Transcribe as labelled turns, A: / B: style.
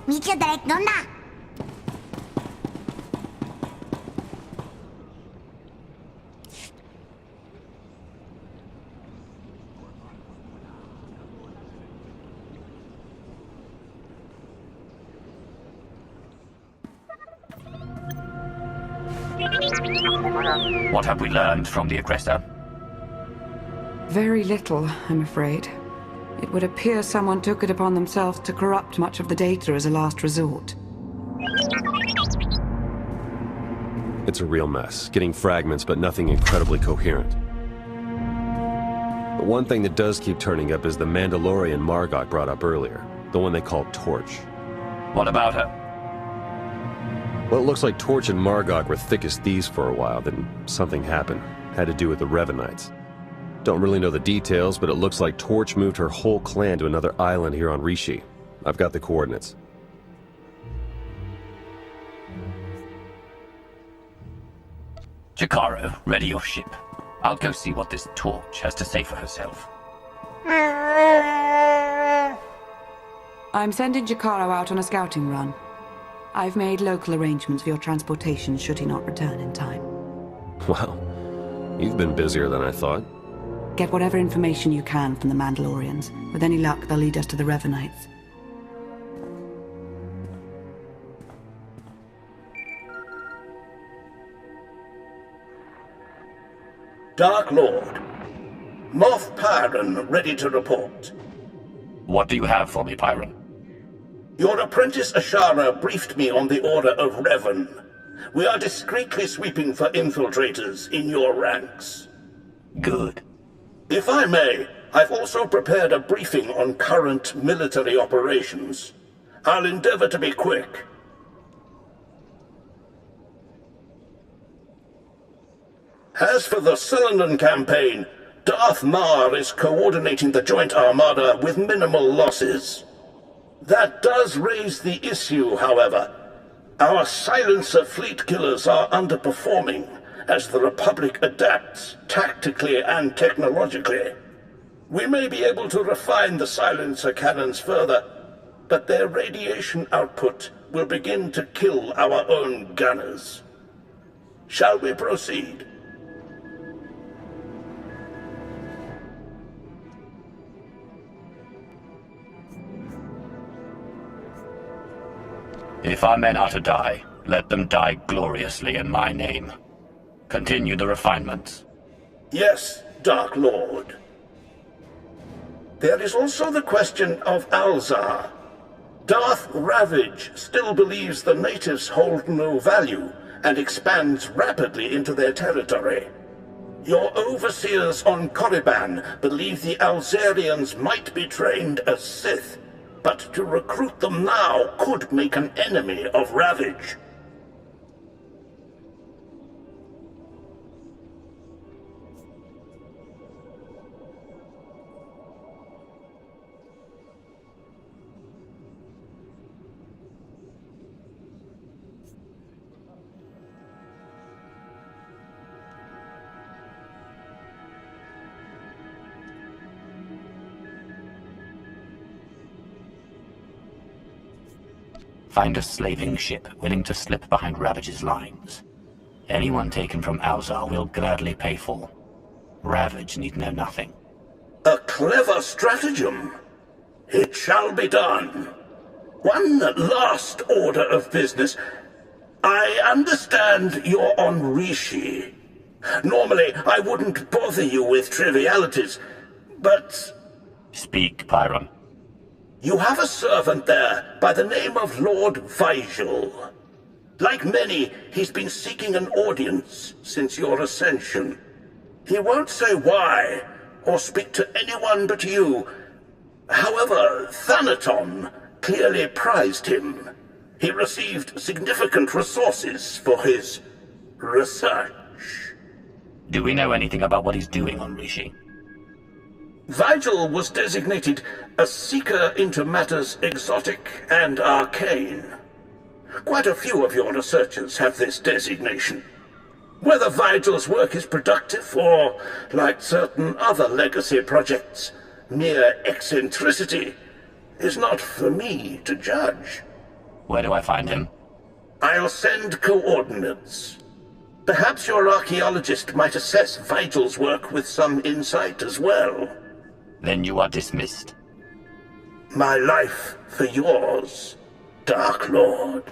A: Nicio direct nonna.
B: What have we learned from the aggressor?
C: Very little, I'm afraid. It would appear someone took it upon themselves to corrupt much of the data as a last resort.
D: It's a real mess, getting fragments but nothing incredibly coherent. The one thing that does keep turning up is the Mandalorian Margok brought up earlier, the one they called Torch.
B: What about her?
D: Well, it looks like Torch and Margok were thick as thieves for a while, then something happened. Had to do with the Revenites. Don't really know the details, but it looks like Torch moved her whole clan to another island here on Rishi. I've got the coordinates.
B: Jakaro, ready your ship. I'll go see what this Torch has to say for herself.
C: I'm sending Jakaro out on a scouting run. I've made local arrangements for your transportation should he not return in time.
D: Wow. You've been busier than I thought.
C: Get whatever information you can from the Mandalorians. With any luck, they'll lead us to the Revenites.
E: Dark Lord. Moff Pyron ready to report.
B: What do you have for me, Pyron?
E: Your apprentice Ashara briefed me on the order of Revan. We are discreetly sweeping for infiltrators in your ranks.
B: Good.
E: If I may, I've also prepared a briefing on current military operations. I'll endeavor to be quick. As for the Cylinder campaign, Darth Mar is coordinating the Joint Armada with minimal losses. That does raise the issue, however. Our silencer fleet killers are underperforming as the Republic adapts tactically and technologically. We may be able to refine the silencer cannons further, but their radiation output will begin to kill our own gunners. Shall we proceed?
B: If our men are to die, let them die gloriously in my name. Continue the refinements.
E: Yes, Dark Lord. There is also the question of Alzar. Darth Ravage still believes the natives hold no value and expands rapidly into their territory. Your overseers on Korriban believe the Alzarians might be trained as Sith, but to recruit them now could make an enemy of Ravage.
B: Find a slaving ship willing to slip behind Ravage's lines. Anyone taken from Alzar will gladly pay for. Ravage need know nothing.
E: A clever stratagem. It shall be done. One last order of business. I understand you're on Rishi. Normally, I wouldn't bother you with trivialities, but...
B: Speak, Pyron.
E: You have a servant there by the name of Lord Vigil. Like many, he's been seeking an audience since your ascension. He won't say why, or speak to anyone but you. However, Thanaton clearly prized him. He received significant resources for his research.
B: Do we know anything about what he's doing on Rishi?
E: Vigil was designated a seeker into matters exotic and arcane. Quite a few of your researchers have this designation. Whether Vigil's work is productive or, like certain other legacy projects, mere eccentricity, is not for me to judge.
B: Where do I find him?
E: I'll send coordinates. Perhaps your archaeologist might assess Vital's work with some insight as well.
B: Then you are dismissed.
E: My life for yours, Dark Lord.